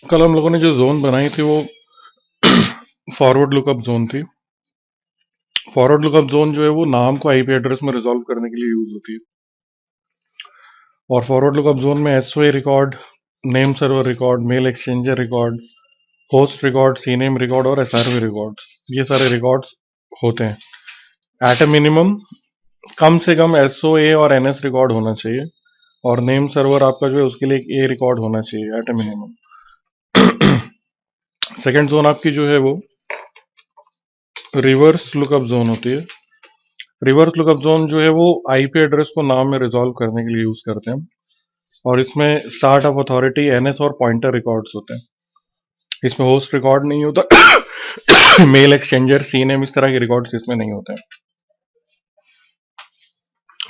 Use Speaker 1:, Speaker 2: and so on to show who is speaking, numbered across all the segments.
Speaker 1: कल हम लोगों ने जो जोन बनाई थी वो फॉरवर्ड लुकअप जोन थी। फॉरवर्ड लुकअप जोन जो है वो नाम को आईपी एड्रेस में रिजॉल्व करने के लिए यूज होती है। और फॉरवर्ड लुकअप जोन में SOA record, name server record, mail exchanger record, host record, CNAME record और एसआरवी रिकॉर्ड, ये सारे रिकॉर्ड्स होते हैं। एट अ मिनिमम कम से कम एसओए और एनएस रिकॉर्ड होना चाहिए, और नेम सर्वर आपका जो है उसके लिए एक ए रिकॉर्ड होना चाहिए at a minimum. Second zone आपकी जो है वो रिवर्स लुकअप जोन होती है। रिवर्स लुकअप जोन जो है वो आईपी एड्रेस को नाम में रिजॉल्व करने के लिए यूज करते हैं, और इसमें स्टार्ट ऑफ अथॉरिटी, एनएस और पॉइंटर रिकॉर्ड्स होते हैं। इसमें होस्ट रिकॉर्ड नहीं होता, मेल एक्सचेंजर, सीनेम, इस तरह के रिकॉर्ड्स इसमें नहीं होते हैं।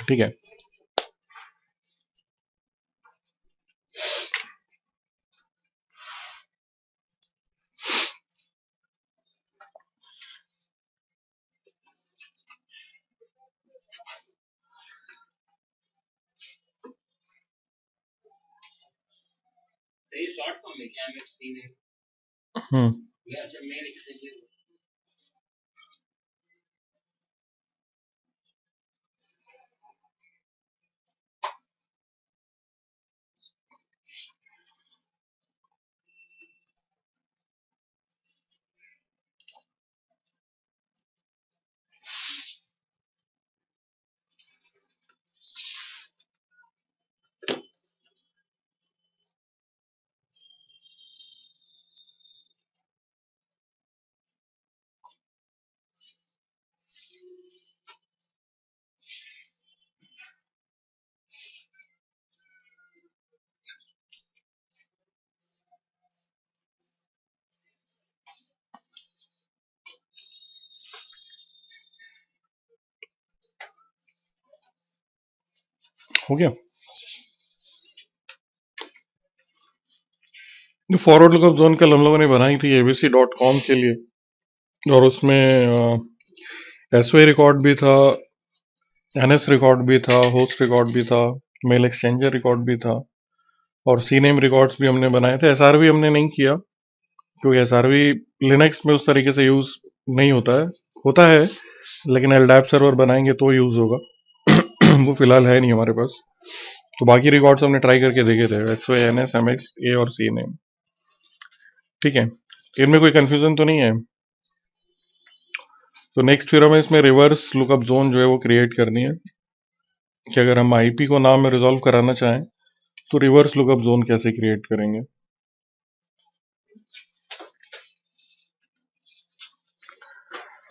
Speaker 1: ठीक है,
Speaker 2: शॉर्ट फॉर्म में क्या है सीनेम? अच्छा, मेल एक्सचेंजर।
Speaker 1: हो गया। फॉरवर्ड लुकअप जोन कल हम लोगों ने बनाई थी abc.com के लिए, और उसमें एसओए रिकॉर्ड भी था, एनएस रिकॉर्ड भी था, होस्ट रिकॉर्ड भी था, मेल एक्सचेंजर रिकॉर्ड भी था, और सीनेम रिकॉर्ड्स भी हमने बनाए थे। एसआरवी हमने नहीं किया क्योंकि एसआरवी लिनक्स में उस तरीके से यूज नहीं होता है, लेकिन एलडैप सर्वर बनाएंगे तो यूज होगा। वो फिलहाल है नहीं हमारे पास। तो बाकी रिकॉर्ड्स हमने ट्राई करके देखे थे, एसओए, एनएस, एमएक्स, ए और सीनेम। ठीक है, इनमें कोई कंफ्यूजन तो नहीं है। तो नेक्स्ट फिर हमें इसमें रिवर्स लुकअप जोन जो है वो क्रिएट करनी है कि अगर हम आईपी को नाम में रिजॉल्व कराना चाहें तो रिवर्स लुकअप जोन कैसे क्रिएट करेंगे।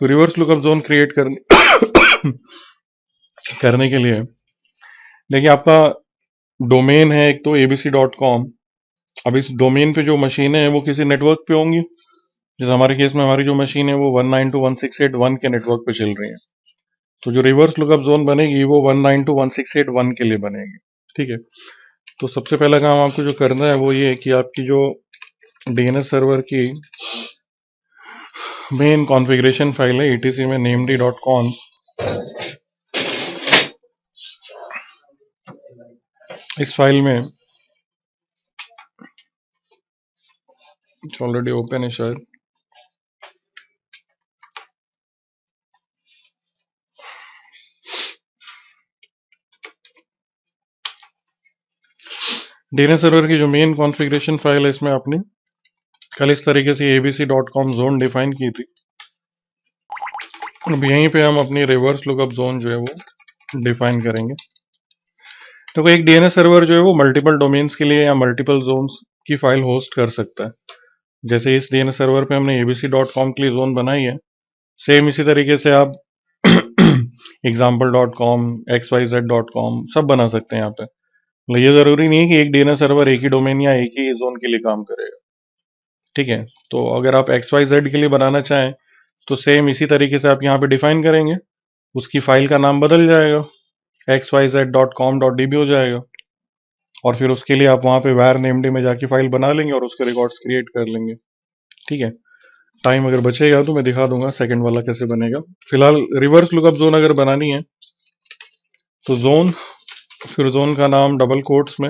Speaker 1: तो रिवर्स लुकअप जोन क्रिएट करने के लिए देखिए, आपका डोमेन है एक तो abc.com। अब इस डोमेन पे जो मशीनें हैं वो किसी नेटवर्क पे होंगी। जैसे हमारे केस में हमारी जो मशीन है वो 192.168.1 के नेटवर्क पे चल रही है। तो जो रिवर्स लुकअप जोन बनेगी वो 192.168.1 के लिए बनेगी। ठीक है, तो सबसे पहला काम आपको जो करना है वो ये है कि आपकी जो डीएनएस सर्वर की मेन कॉन्फ़िगरेशन फाइल है etc में named.conf, इस फाइल में ऑलरेडी ओपन है शायद, डीएनएस सर्वर की जो मेन कॉन्फ़िगरेशन फाइल है इसमें आपने कल इस तरीके से abc.com जोन डिफाइन की थी। अब यहीं पे हम अपनी रिवर्स लुकअप जोन जो है वो डिफाइन करेंगे। तो एक डीएनएस सर्वर जो है वो मल्टीपल डोमेन्स के लिए या मल्टीपल जोन्स की फाइल होस्ट कर सकता है। जैसे इस डीएनएस सर्वर पे हमने abc.com के लिए जोन बनाई है, सेम इसी तरीके से आप example.com, xyz.com सब बना सकते हैं यहाँ पे। ये जरूरी नहीं है कि एक डीएनएस सर्वर एक ही डोमेन या एक ही जोन के लिए काम करेगा। ठीक है, तो अगर आप XYZ के लिए बनाना चाहें तो सेम इसी तरीके से आप यहाँ पे डिफाइन करेंगे, उसकी फाइल का नाम बदल जाएगा, xyz.com.db हो जाएगा, और फिर उसके लिए आप वहाँ पे var named में जाके फाइल बना लेंगे और उसके रिकॉर्ड्स क्रिएट कर लेंगे। ठीक है, टाइम अगर बचेगा तो मैं दिखा दूंगा सेकंड वाला कैसे बनेगा। फिलहाल रिवर्स लुकअप जोन अगर बनानी है तो जोन, फिर जोन का नाम डबल कोट्स में।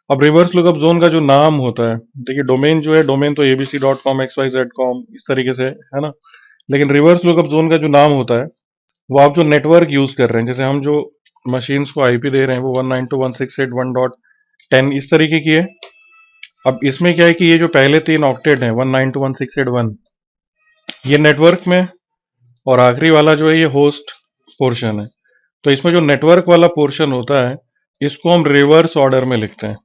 Speaker 1: अब रिवर्स लुकअप जोन का जो नाम होता है, देखिए डोमेन जो है, डोमेन तो abc.com xyz.com इस तरीके से है ना, लेकिन रिवर्स लुकअप जोन का जो नाम होता है वो आप जो नेटवर्क यूज कर रहे हैं, जैसे हम जो मशीन्स को आईपी दे रहे हैं वो 192.168.1.10 इस तरीके की है। अब इसमें क्या है कि ये जो पहले 3 ऑक्टेट हैं 192.168.1 ये नेटवर्क में, और आखिरी वाला जो है ये होस्ट पोर्शन है। तो इसमें जो नेटवर्क वाला पोर्शन होता है इसको हम रिवर्स ऑर्डर में लिखते हैं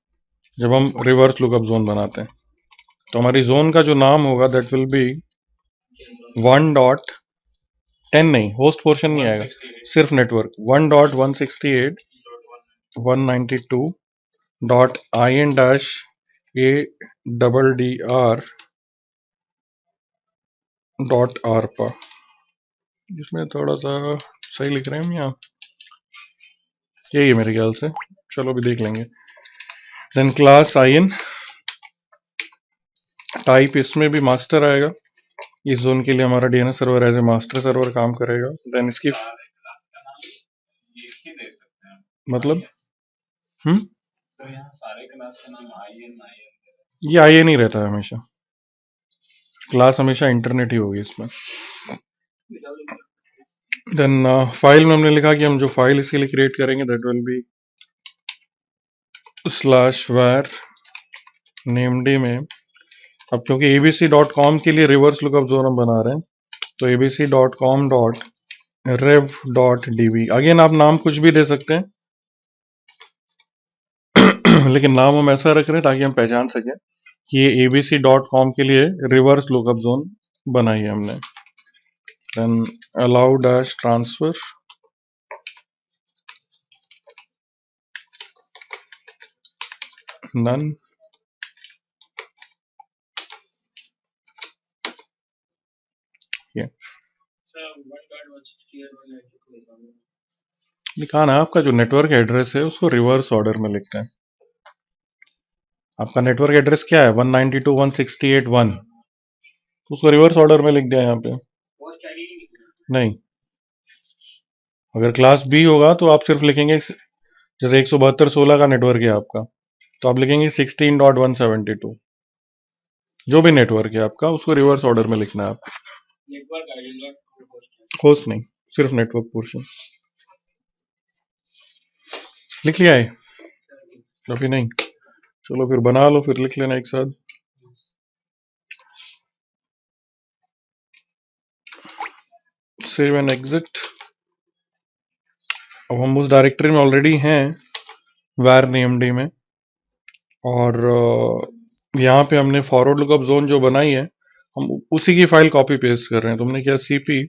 Speaker 1: जब हम रिवर्स लुकअप जोन बनाते हैं। तो हमारी जोन का जो नाम होगा दैट विल बी 1.10, नहीं होस्ट पोर्शन नहीं आएगा, सिर्फ नेटवर्क 1.168.192.in-addr.arpa। इसमें थोड़ा सा सही लिख रहे हैं हम यहाँ, यही है मेरे ख्याल से, चलो अभी देख लेंगे। देन क्लास in, टाइप इसमें भी मास्टर आएगा, इस जोन के लिए हमारा DNS server as a master server काम करेगा। देन इसकी मतलब
Speaker 2: तो यहाँ सारे क्लास का नाम
Speaker 1: ये आई नहीं रहता है हमेशा, क्लास हमेशा इंटरनेट ही होगी इसमें। देन फाइल में हमने लिखा कि हम जो फाइल इसके लिए क्रिएट करेंगे that will be /var named में। अब क्योंकि abc.com के लिए रिवर्स लुकअप जोन हम बना रहे हैं तो abc.com.rev.db, अगेन आप नाम कुछ भी दे सकते हैं लेकिन नाम हम ऐसा रख रहे हैं ताकि हम पहचान सकें कि ये abc.com के लिए रिवर्स लुकअप जोन बनाई है हमने। Then allow dash transfer, none, लिखा ना आपका जो नेटवर्क एड्रेस है उसको रिवर्स ऑर्डर में लिखते हैं। आपका नेटवर्क एड्रेस क्या है 192.168.1, तो उसको रिवर्स ऑर्डर में लिख दिया यहाँ पे। नहीं, अगर क्लास बी होगा तो आप सिर्फ लिखेंगे, जैसे 172.16 का नेटवर्क है आपका तो आप लिखेंगे 16.172, जो भी नेटवर्क है आपका उसको रिवर्स ऑर्डर में लिखना है आप, होस्ट नहीं, सिर्फ नेटवर्क पोर्शन। लिख लिया है अभी नहीं, चलो फिर बना लो, फिर लिख लेना एक साथ। Save and exit. अब हम उस डायरेक्टरी में ऑलरेडी हैं var named में, और यहाँ पे हमने फॉरवर्ड लुकअप जोन जो बनाई है हम उसी की फाइल कॉपी पेस्ट कर रहे हैं। तो हमने किया cp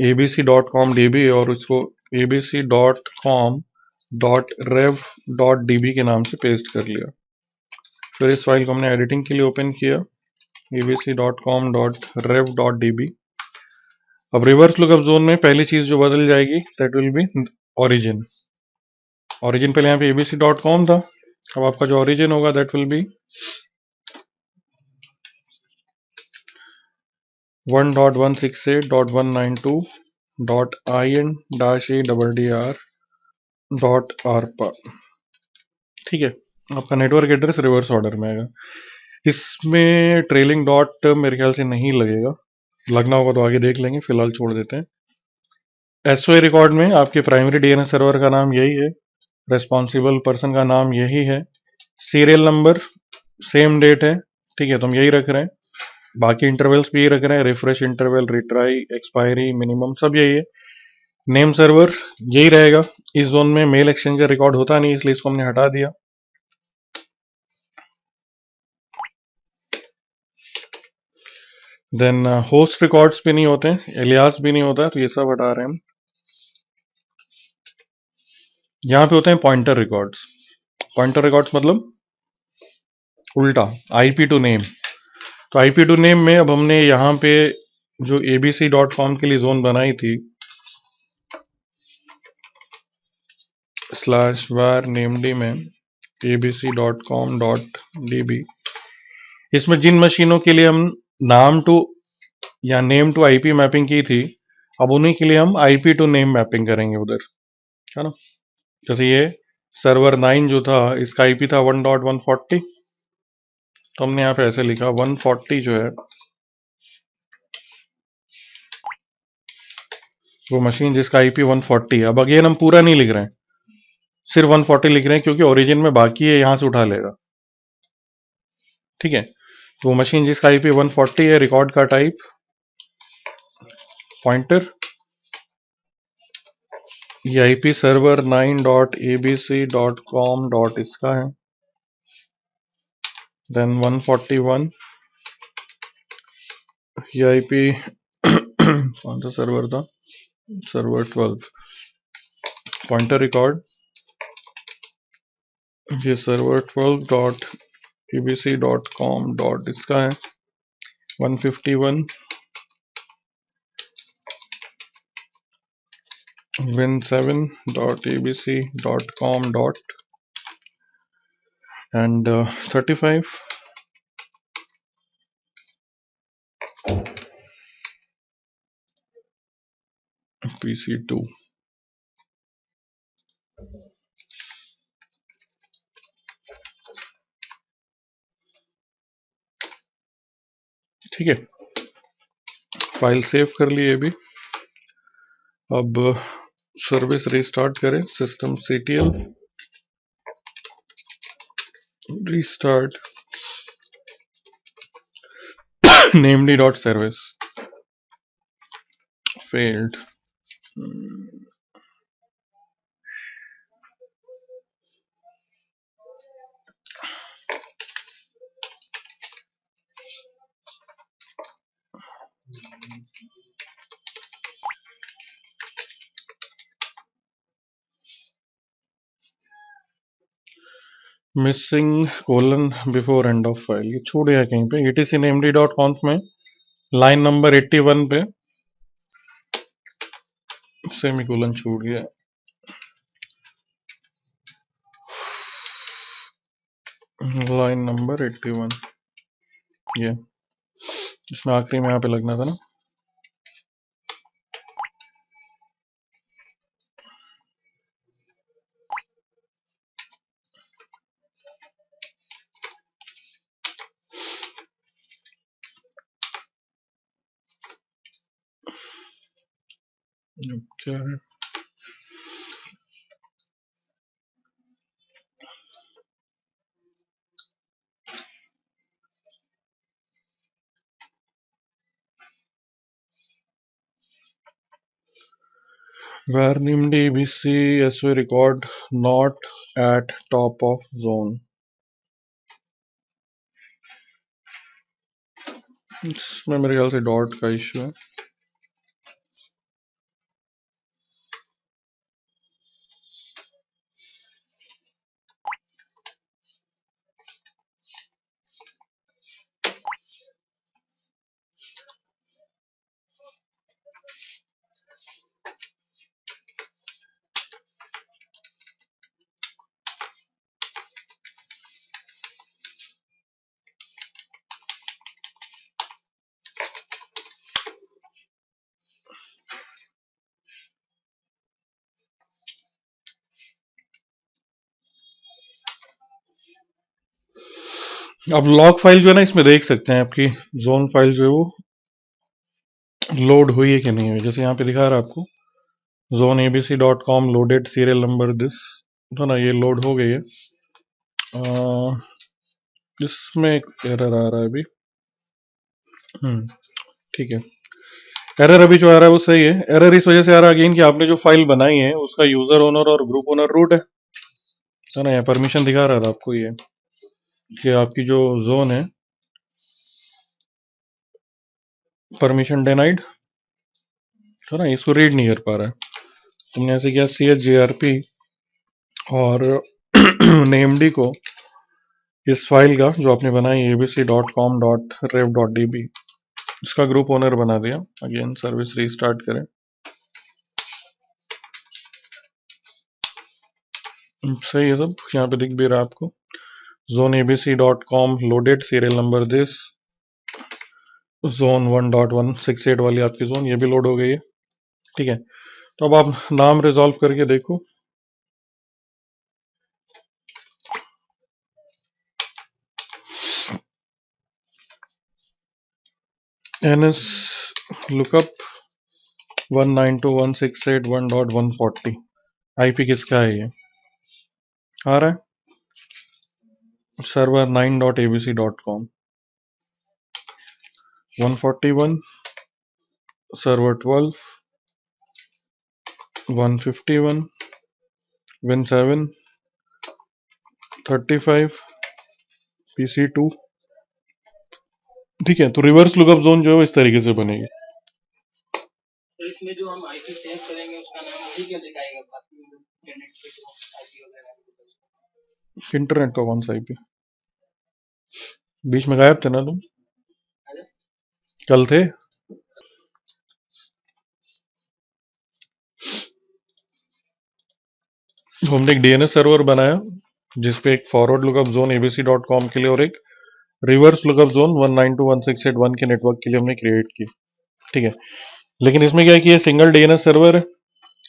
Speaker 1: abc.com.db और उसको abc.com.rev.db के नाम से पेस्ट कर लिया। फिर इस फाइल को हमने एडिटिंग के लिए ओपन किया abc.com.rev.db। अब रिवर्स लुकअप जोन में पहली चीज जो बदल जाएगी that will be origin. Origin पहले यहाँ पे abc.com था, अब आपका जो ओरिजिन होगा दैट विल बी 1.168.192.in-addr.arpa। ठीक है, आपका नेटवर्क एड्रेस रिवर्स ऑर्डर में आएगा। इसमें ट्रेलिंग डॉट मेरे ख्याल से नहीं लगेगा, लगना होगा तो आगे देख लेंगे, फिलहाल छोड़ देते हैं। एसओए रिकॉर्ड में आपके प्राइमरी डीएनएस सर्वर का नाम यही है, रेस्पॉन्सिबल पर्सन का नाम यही है, सीरियल नंबर सेम डेट है, ठीक है, तो हम यही रख रहे हैं। बाकी इंटरवल्स भी यही रख रहे हैं, refresh interval, retry, expiry, minimum सब यही है। नेम सर्वर यही रहेगा। इस जोन में मेल एक्सचेंजर रिकॉर्ड होता नहीं इसलिए इसको हमने हटा दिया। देन होस्ट रिकॉर्ड्स भी नहीं होते, एलियास भी नहीं होता, तो ये सब हटा रहे हैं हम। यहाँ पे होते हैं पॉइंटर रिकॉर्ड्स। पॉइंटर रिकॉर्ड्स मतलब उल्टा, आईपी टू नेम। तो आईपी टू नेम में अब हमने यहाँ पे जो abc.com के लिए जोन बनाई थी /var named में abc.com.db, इसमें जिन मशीनों के लिए हम नाम टू या नेम टू आईपी मैपिंग की थी, अब उन्हीं के लिए हम आईपी टू नेम मैपिंग करेंगे उधर, है ना। जैसे ये सर्वर 9 जो था, इसका आईपी था 1.140, तो हमने यहाँ पे ऐसे लिखा 140 जो है वो मशीन जिसका आईपी 140 है। अब अगेन हम पूरा नहीं लिख रहे हैं, सिर्फ 140 लिख रहे हैं क्योंकि ओरिजिन में बाकी है, यहां से उठा लेगा, ठीक है। वो मशीन जिसका आईपी 140 है, रिकॉर्ड का टाइप पॉइंटर, ये आईपी सर्वर 9.abc.com. इसका है, देन 141 ये आईपी कौन सा सर्वर था, सर्वर 12, पॉइंटर रिकॉर्ड ये सर्वर 12.abc.com. इसका है 151 win7.abc.com. and 35 pc2. ठीक है, फाइल सेव कर लिए भी। अब सर्विस रिस्टार्ट करें, system ctl restart namely.service failed. Missing colon before end of file, ये छूट गया कहीं पे। etc namely.conf में लाइन नंबर 81 पे सेमीकोलन छूट गया। लाइन नंबर 81 ये इसमें आखिरी में यहाँ पे लगना था ना। क्या है, var named abc sv record not at top of zone, इसमें मेरे ख्याल से डॉट का इश्यू है। अब लॉग फाइल जो है ना, इसमें देख सकते हैं आपकी जोन फाइल जो है वो लोड हुई है कि नहीं हुई। जैसे यहाँ पे दिखा रहा है आपको zone abc.com loaded serial number this, तो ना ये लोड हो गई है। इसमें एक एरर आ रहा है अभी, ठीक है। एरर अभी जो आ रहा है वो सही है। एरर इस वजह से आ रहा है अगेन कि आपने जो फाइल बनाई है उसका यूजर ओनर और ग्रुप ओनर रूट है, तो ना ये परमिशन दिखा रहा था आपको ये कि आपकी जो जोन है परमिशन डिनाइड, तो ना इसको रीड नहीं कर पा रहा है। तुमने ऐसे किया chgrp और नेमडी को इस फाइल का जो आपने बनाई abc.com.rev.db इसका ग्रुप ओनर बना दिया। अगेन सर्विस रीस्टार्ट करें। सही है सब, यहाँ पे दिख भी रहा है आपको। zoneabc.com loaded, serial number this, zone 1.168 वाली आपकी जोन, ये भी लोड हो गई है। ठीक है, तो अब आप नाम रिजॉल्व करके देखो। NS लुकअप 192.168.1.140, IP किसका है ये आ रहा है, server 9.abc.com, 141 server 12, 151 Win 7, 35 PC2। ठीक है, तो रिवर्स लुकअप जोन जो है इस तरीके से बनेगी।
Speaker 2: तो इसमें जो हम आईपी सेव करेंगे उसका नाम वही क्या दिखाएगा, बाकी इंटरनेट पे जो आईपी वगैरह है।
Speaker 1: इंटरनेट का कौन सा आईपी? बीच में गायब थे ना तुम, कल थे। हमने एक डीएनएस सर्वर बनाया जिसपे एक फॉरवर्ड लुकअप जोन abc.com के लिए और एक रिवर्स लुकअप जोन 192.168.1 के नेटवर्क के लिए हमने क्रिएट की। ठीक है, लेकिन इसमें क्या है कि ये सिंगल डीएनएस सर्वर है,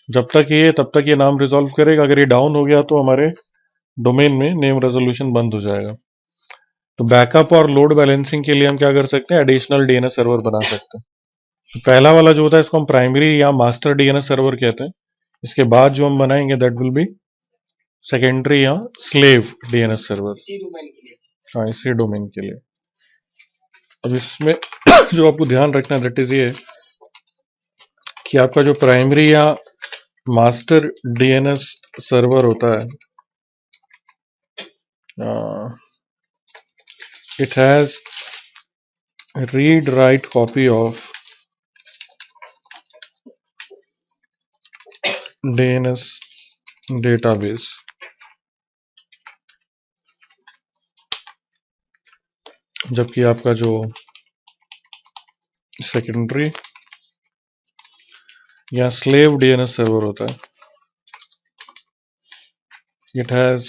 Speaker 1: जब तक ये तब तक ये नाम रिजॉल्व करेगा। अगर ये डाउन हो गया तो हमारे डोमेन में नेम रेजोल्यूशन बंद हो जाएगा। तो बैकअप और लोड बैलेंसिंग के लिए हम क्या कर सकते हैं, एडिशनल डीएनएस सर्वर बना सकते हैं। तो पहला वाला जो होता है इसको हम प्राइमरी या मास्टर डीएनएस सर्वर कहते हैं। इसके बाद जो हम बनाएंगे दैट विल बी सेकेंडरी या स्लेव डीएनएस सर्वर,
Speaker 2: इसी डोमेन के लिए।
Speaker 1: हाँ, इसी डोमेन के लिए। अब इसमें जो आपको ध्यान रखना है दैट इज ये कि आपका जो प्राइमरी या मास्टर डीएनएस सर्वर होता है, it has read write copy of DNS database, जबकि आपका जो सेकेंडरी या स्लेव डीएनएस सर्वर होता है, it has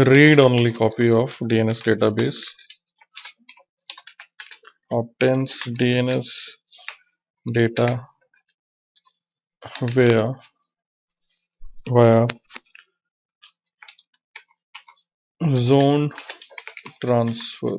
Speaker 1: read only copy of DNS database, obtains DNS data via zone transfer।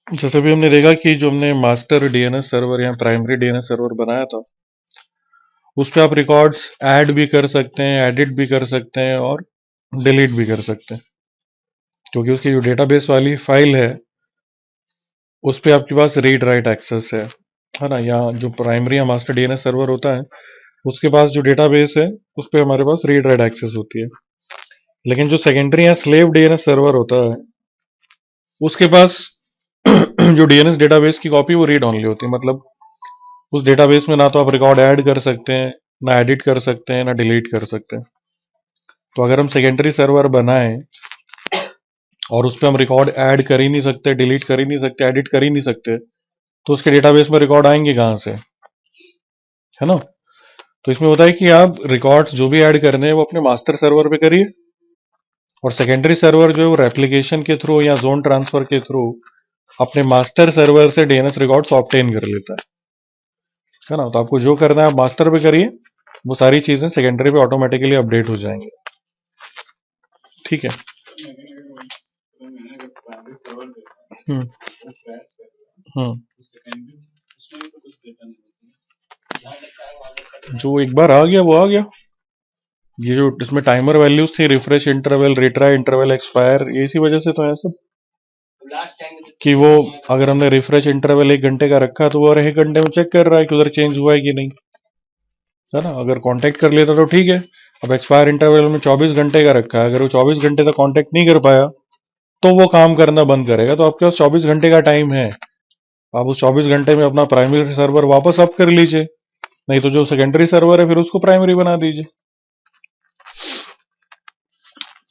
Speaker 1: जैसे भी हमने देखा कि जो हमने मास्टर डीएनएस सर्वर या प्राइमरी डीएनएस सर्वर बनाया था उस पर आप रिकॉर्ड्स ऐड भी कर सकते हैं, एडिट भी कर सकते हैं और डिलीट भी कर सकते हैं, क्योंकि उसकी जो डेटाबेस वाली फाइल है उस पर आपके पास रीड राइट एक्सेस है ना। या जो प्राइमरी या मास्टर डीएनएस सर्वर होता है उसके पास जो डेटाबेस है उस पर हमारे पास रीड राइट एक्सेस होती है। लेकिन जो सेकेंडरी या स्लेव डीएनएस सर्वर होता है उसके पास जो डीएनएस डेटाबेस की कॉपी वो रीड ओनली होती है। मतलब उस डेटाबेस में ना तो आप रिकॉर्ड ऐड कर सकते हैं, ना एडिट कर सकते हैं, ना डिलीट कर सकते हैं। तो अगर हम सेकेंडरी सर्वर बनाएं और उस पर हम रिकॉर्ड ऐड कर ही नहीं सकते, डिलीट कर ही नहीं सकते, एडिट कर ही नहीं सकते, तो उसके डेटाबेस में रिकॉर्ड आएंगे कहां से, है ना। तो इसमें होता है कि आप रिकॉर्ड्स जो भी ऐड करने हैं वो अपने मास्टर सर्वर पे करिए और सेकेंडरी सर्वर जो है वो रेप्लिकेशन के थ्रू या जोन ट्रांसफर के थ्रू अपने मास्टर सर्वर से डीएनएस रिकॉर्ड्स ऑब्टेन कर लेता है ना। तो आपको जो करना है आप मास्टर पे करिए, वो सारी चीजें सेकेंडरी पे ऑटोमेटिकली अपडेट हो जाएंगे। ठीक है। जो एक बार आ गया वो आ गया। ये जो इसमें टाइमर वैल्यूज थी, refresh interval, retry interval, expire, ये इसी वजह से तो है सब कि वो अगर हमने रिफ्रेश इंटरवल 1 घंटे का रखा तो वो 1 घंटे में चेक कर रहा है कि उधर चेंज हुआ है कि नहीं, है ना। अगर कांटेक्ट कर लेता तो ठीक है। अब एक्सपायर इंटरवल में 24 घंटे का रखा है, अगर वो 24 घंटे तक कांटेक्ट नहीं कर पाया तो वो काम करना बंद करेगा। तो आपके पास 24 घंटे का टाइम है, आप उस 24 घंटे में अपना प्राइमरी सर्वर वापस अप कर लीजिए, नहीं तो जो सेकेंडरी सर्वर है फिर उसको प्राइमरी बना दीजिए।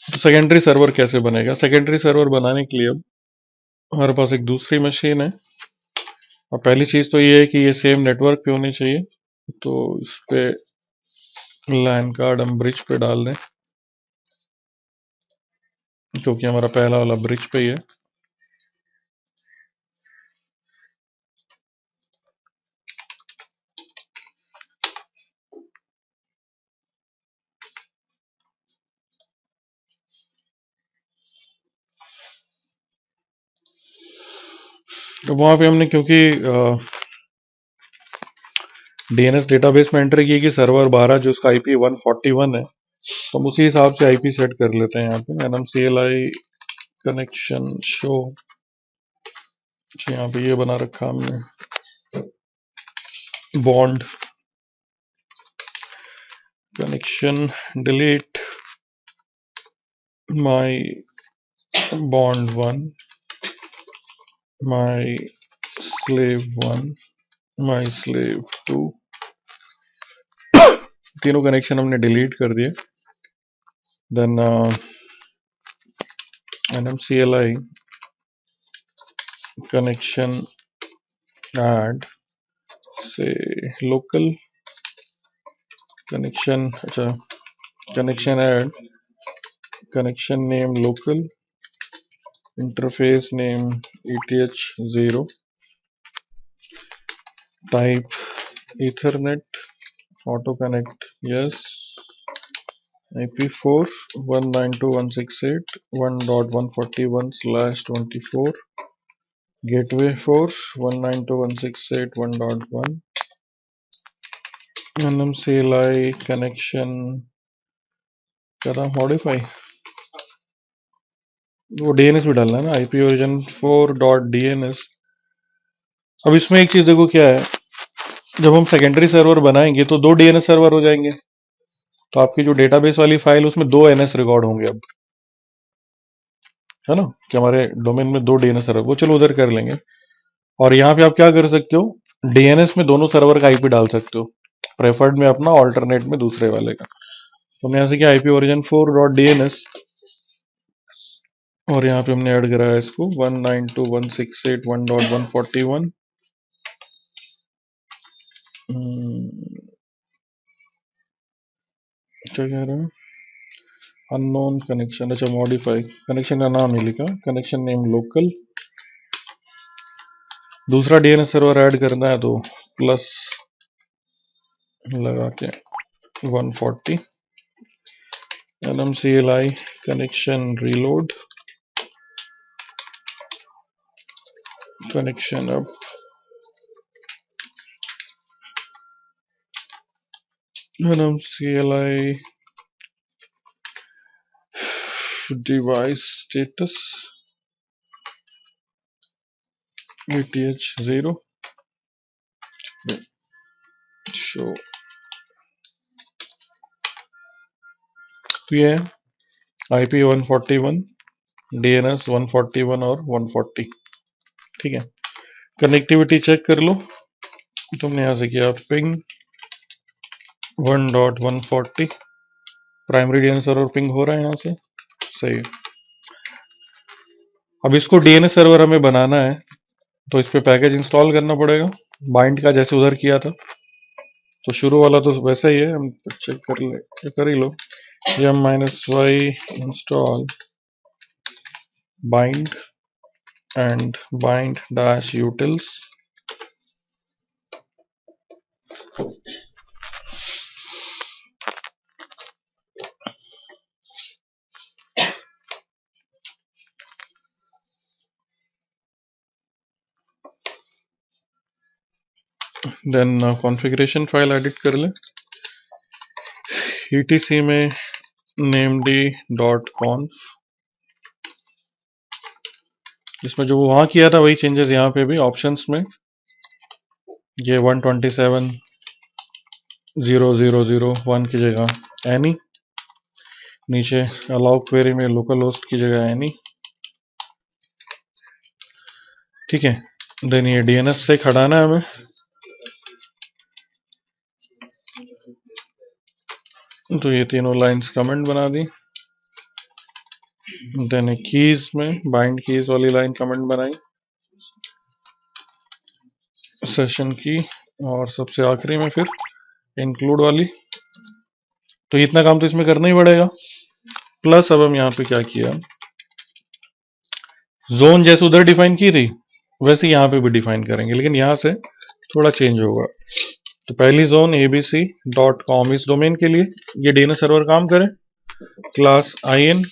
Speaker 1: तो सेकेंडरी सर्वर कैसे बनेगा? सेकेंडरी सर्वर बनाने के लिए अब हमारे पास एक दूसरी मशीन है, और पहली चीज तो ये है कि ये सेम नेटवर्क पे होनी चाहिए। तो इस पे लैन कार्ड हम ब्रिज पे डाल दें, क्योंकि हमारा पहला वाला ब्रिज पे ही है। तो वहां पे हमने क्योंकि डीएनएस डेटाबेस में एंटर की कि सर्वर 12 जो उसका आईपी 141 है, तो हम उसी हिसाब से आईपी सेट कर लेते हैं यहाँ पे। nmcli कनेक्शन शो, यहाँ पे ये बना रखा हमने bond connection delete my bond 1, my slave 1, my slave 2, तीनों कनेक्शन हमने डिलीट कर दिए। देन nmcli connection add से local connection, अच्छा connection add connection name local, interface name eth0, type ethernet, auto connect yes, IP4 192.168.1.141/24, gateway 4 192.168.1.1, nmcli connection करा modify, वो DNS भी डालना है ना, आईपी ओरिजिन 4.dns। अब इसमें एक चीज देखो क्या है, जब हम सेकेंडरी सर्वर बनाएंगे तो 2 डीएनएस सर्वर हो जाएंगे, तो आपकी जो डेटाबेस वाली फाइल उसमें 2 एनएस रिकॉर्ड होंगे अब, है ना, कि हमारे डोमेन में 2 डीएनएस सर्वर, वो चलो उधर कर लेंगे। और यहाँ पे आप क्या कर सकते हो, डीएनएस में दोनों सर्वर का आईपी डाल सकते हो, प्रेफर्ड में अपना, ऑल्टरनेट में दूसरे वाले का। तो हमने यहाँ से क्या आईपी ओरिजिन 4.dns, और यहाँ पे हमने ऐड कराया इसको 192.168.1.141, क्या कह रहा है, अननोन कनेक्शन, अच्छा मॉडिफाई, कनेक्शन का नाम ही लिखा, कनेक्शन नेम लोकल, दूसरा डीएनएस सर्वर ऐड करना है तो प्लस लगा के 140, nmcli connection reload, connection up, nmcli device status eth0 show. तो ये आईपी 141, डीएनएस 141 और 140, ठीक है। कनेक्टिविटी चेक कर लो, तुमने यहां से किया ping 1.140, primary DNS server ping हो रहा है यहाँ से, सही। अब इसको डीएनएस सर्वर हमें बनाना है, तो इस पे पैकेज इंस्टॉल करना पड़ेगा, बाइंड का जैसे उधर किया था। तो शुरू वाला तो वैसा ही है, हम चेक कर ही लो, -y install bind and bind-utils, then configuration file edit कर ले, etc में named.conf, इसमें जो वहां किया था वही चेंजेस यहाँ पे भी ऑप्शंस में, ये 127.0.0.0.1 की जगह एनी, नीचे अलाउ क्वेरी में लोकल होस्ट की जगह एनी, ठीक है। देन ये डीएनएस से हटाना है हमें। तो ये तीनों लाइंस कमेंट बना दी। देन कीज में बाइंड कीज वाली लाइन कमेंट बनाई, सेशन की, और सबसे आखिरी में फिर इंक्लूड वाली। तो इतना काम तो इसमें करना ही पड़ेगा। प्लस अब हम यहाँ पे क्या किया, जोन जैसे उधर डिफाइन की थी वैसे यहाँ पे भी डिफाइन करेंगे, लेकिन यहाँ से थोड़ा चेंज होगा। तो पहली जोन abc.com इस डोमेन के लिए ये डीएनएस सर्वर काम करे, क्लास in।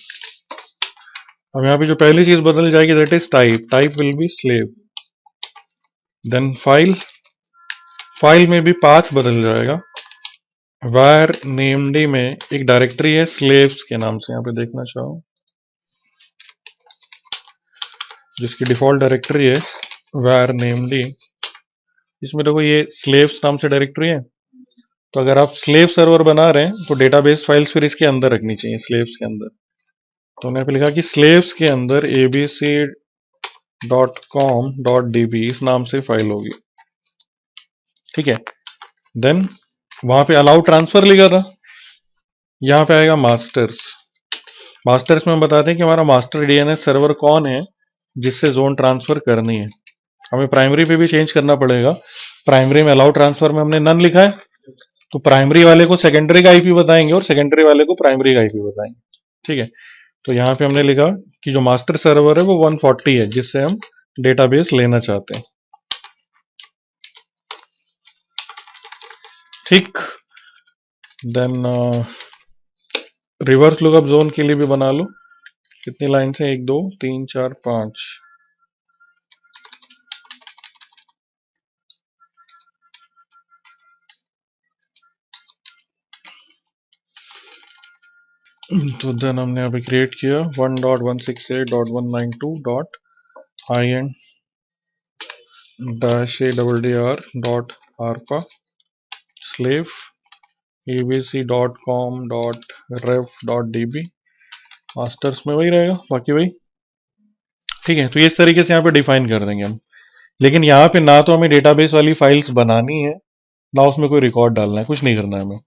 Speaker 1: अब यहाँ पे जो पहली चीज बदल जाएगी that is type will be slave. Then file में भी पाथ बदल जाएगा। var named में एक डायरेक्टरी है स्लेव्स के नाम से, यहाँ पे देखना चाहो, जिसकी डिफॉल्ट डायरेक्टरी है var named। इसमें देखो ये स्लेव्स नाम से डायरेक्टरी है। तो अगर आप स्लेव सर्वर बना रहे हैं तो डेटाबेस फाइल्स फिर इसके अंदर रखनी चाहिए, स्लेव्स के अंदर। तो उन्होंने लिखा कि स्लेव्स के अंदर abc.com.db इस नाम से फाइल होगी। ठीक है। देन वहां पे अलाउ ट्रांसफर लिखा था, यहां पे आएगा मास्टर्स। मास्टर्स में हम बताते हैं कि हमारा मास्टर डीएनएस सर्वर कौन है जिससे जोन ट्रांसफर करनी है। हमें प्राइमरी पे भी चेंज करना पड़ेगा। प्राइमरी में अलाउ ट्रांसफर में हमने नन लिखा है, तो प्राइमरी वाले को सेकेंडरी का आईपी बताएंगे और सेकेंडरी वाले को प्राइमरी का आईपी बताएंगे। ठीक है। तो यहां पे हमने लिखा कि जो मास्टर सर्वर है वो 140 है जिससे हम डेटाबेस लेना चाहते हैं। ठीक। देन रिवर्स लुकअप जोन के लिए भी बना लो। कितनी लाइन है, 1 2 3 4 5। तो देन हमने यहाँ पे क्रिएट किया 1.168.192.in-addr.arpa slave abc.com.ref.db। मास्टर्स में वही रहेगा, बाकी वही। ठीक है। तो इस तरीके से यहाँ पे डिफाइन कर देंगे हम। लेकिन यहाँ पे ना तो हमें डेटाबेस वाली फाइल्स बनानी है, ना उसमें कोई रिकॉर्ड डालना है, कुछ नहीं करना है हमें।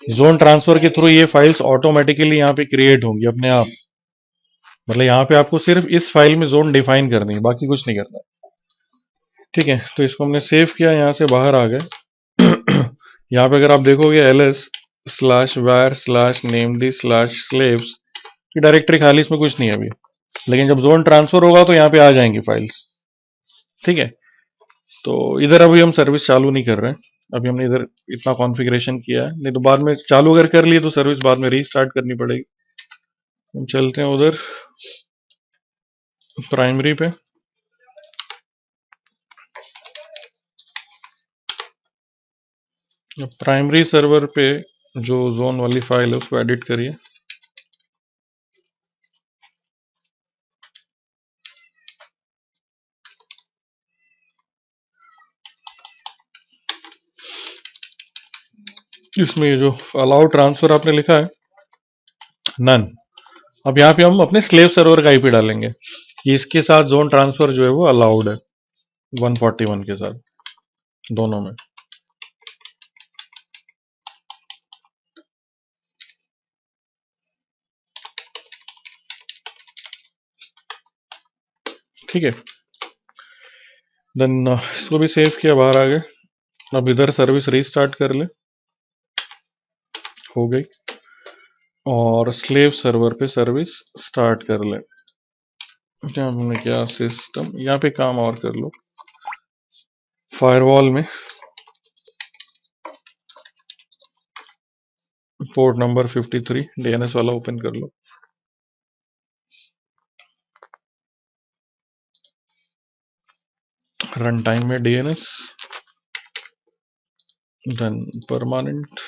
Speaker 1: जोन ट्रांसफर के थ्रू ये फाइल्स ऑटोमेटिकली यहाँ पे क्रिएट होंगी अपने आप। मतलब यहाँ पे आपको सिर्फ इस फाइल में जोन डिफाइन करनी है, बाकी कुछ नहीं करना है। ठीक है। तो इसको हमने सेव किया, यहाँ से बाहर आ गए। यहाँ पे अगर आप देखोगे ls/var/named/slaves की डायरेक्टरी खाली, इसमें कुछ नहीं है अभी। लेकिन जब जोन ट्रांसफर होगा तो यहाँ पे आ जाएंगी फाइल्स। ठीक है। तो इधर अभी हम सर्विस चालू नहीं कर रहे हैं, अभी हमने इधर इतना कॉन्फ़िगरेशन किया है, नहीं तो बाद में चालू अगर कर लिए तो सर्विस बाद में रीस्टार्ट करनी पड़ेगी। हम चलते हैं उधर प्राइमरी पे। प्राइमरी सर्वर पे जो जोन वाली फाइल है उसको एडिट करिए। इसमें ये जो अलाउ ट्रांसफर आपने लिखा है नन, अब यहाँ पे हम अपने स्लेव सर्वर का आईपी डालेंगे कि इसके साथ जोन ट्रांसफर जो है वो अलाउड है 141 के साथ, दोनों में। ठीक है। देन इसको भी सेव किया, बाहर आ गए। अब इधर सर्विस रीस्टार्ट कर ले, हो गई। और स्लेव सर्वर पे सर्विस स्टार्ट कर ले। क्या हमने किया, सिस्टम, यहाँ पे काम और कर लो। फायरवॉल में पोर्ट नंबर 53 डीएनएस वाला ओपन कर लो। रन टाइम में DNS, then permanent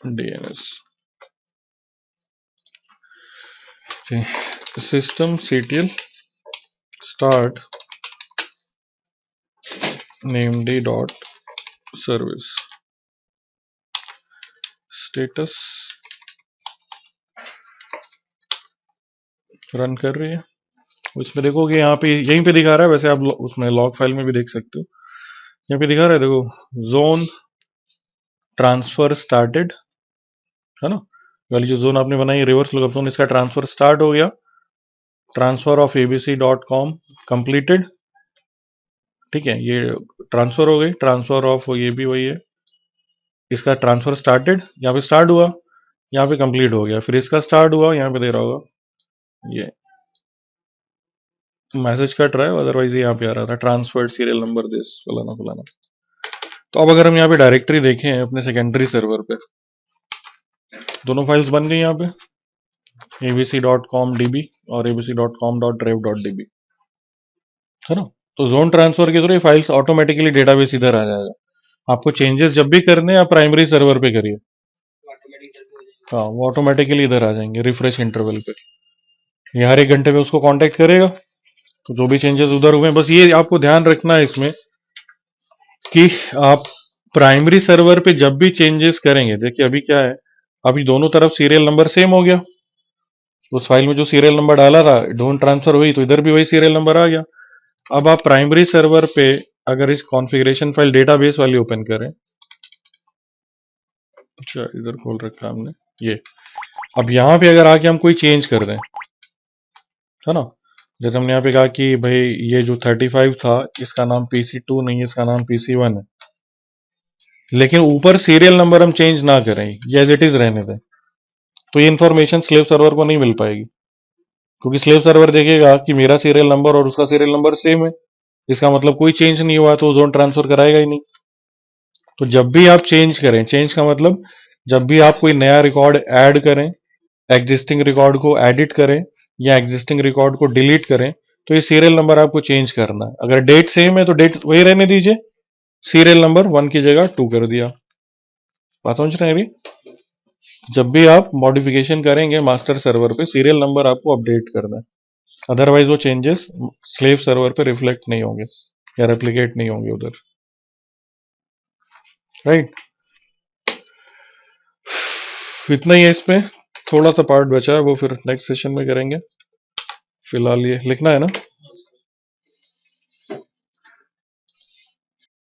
Speaker 1: DNS, system CTL start named dot service status run कर रही है, उसमें देखोगे यहाँ पे यहीं पे दिखा रहा है, वैसे आप उसमें लॉग फाइल में भी देख सकते हो। यहाँ पे दिखा रहा है, देखो जोन ट्रांसफर स्टार्टेड, है ना। वाली जो जोन आपने बनाई रिवर्स लुकअप जोन, इसका ट्रांसफर स्टार्ट हो गया। ट्रांसफर ऑफ abc.com कंप्लीटेड, ठीक है, ये ट्रांसफर हो गई। ट्रांसफर ऑफ ये भी वही है, इसका ट्रांसफर स्टार्टेड, यहाँ पे स्टार्ट हुआ, यहाँ पे कंप्लीट हो गया। फिर इसका स्टार्ट हुआ, यहाँ पे दे रहा होगा ये मैसेज कट रहा है, अदरवाइज यहाँ पे आ रहा था ट्रांसफर्ड सीरियल नंबर दिस फलाना फलाना। तो अब अगर हम यहाँ पे डायरेक्टरी देखें अपने सेकेंडरी सर्वर पे, दोनों फाइल्स बन गई यहाँ पे, abc.com.db और abc.com.drive.db, है ना। तो जोन ट्रांसफर के थ्रू ये फाइल्स ऑटोमेटिकली डेटाबेस इधर आ जाएगा। आपको चेंजेस जब भी करने हैं आप प्राइमरी सर्वर पे करिए, हाँ वो ऑटोमेटिकली इधर आ जाएंगे रिफ्रेश इंटरवल पे। ये हर 1 घंटे में उसको कांटेक्ट करेगा, तो जो भी चेंजेस उधर हुए, बस ये आपको ध्यान रखना है इसमें कि आप प्राइमरी सर्वर पे जब भी चेंजेस करेंगे, देखिए अभी क्या है, अभी दोनों तरफ सीरियल नंबर सेम हो गया। उस फाइल में जो सीरियल नंबर डाला था, डोन ट्रांसफर हुई तो इधर भी वही सीरियल नंबर आ गया। अब आप प्राइमरी सर्वर पे अगर इस कॉन्फ़िगरेशन फाइल डेटाबेस वाली ओपन करें, अच्छा इधर खोल रखा है हमने ये, अब यहां पे अगर आके हम कोई चेंज कर दें, है ना, जैसे हमने यहाँ पे कहा कि भाई ये जो 35 था इसका नाम PC2 नहीं है, इसका नाम PC1 है, लेकिन ऊपर सीरियल नंबर हम चेंज ना करें, ये एज इट इज रहने दें, तो ये इन्फॉर्मेशन स्लेव सर्वर को नहीं मिल पाएगी, क्योंकि स्लेव सर्वर देखेगा कि मेरा सीरियल नंबर और उसका सीरियल नंबर सेम है, इसका मतलब कोई चेंज नहीं हुआ, तो जोन ट्रांसफर कराएगा ही नहीं। तो जब भी आप चेंज करें, चेंज का मतलब जब भी आप कोई नया रिकॉर्ड ऐड करें, एग्जिस्टिंग रिकॉर्ड को एडिट करें या एग्जिस्टिंग रिकॉर्ड को डिलीट करें, तो ये सीरियल नंबर आपको चेंज करना है। अगर डेट सेम है तो डेट वही रहने दीजिए, सीरियल नंबर 1 की जगह 2 कर दिया। बात समझ रहे हैं अभी? जब भी आप मॉडिफिकेशन करेंगे मास्टर सर्वर पे, सीरियल नंबर आपको अपडेट करना है, अदरवाइज वो चेंजेस स्लेव सर्वर पे रिफ्लेक्ट नहीं होंगे या रेप्लिकेट नहीं होंगे उधर, राइट। इतना ही है इसमें, थोड़ा सा पार्ट बचा है वो फिर नेक्स्ट सेशन में करेंगे। फिलहाल ये लिखना है ना।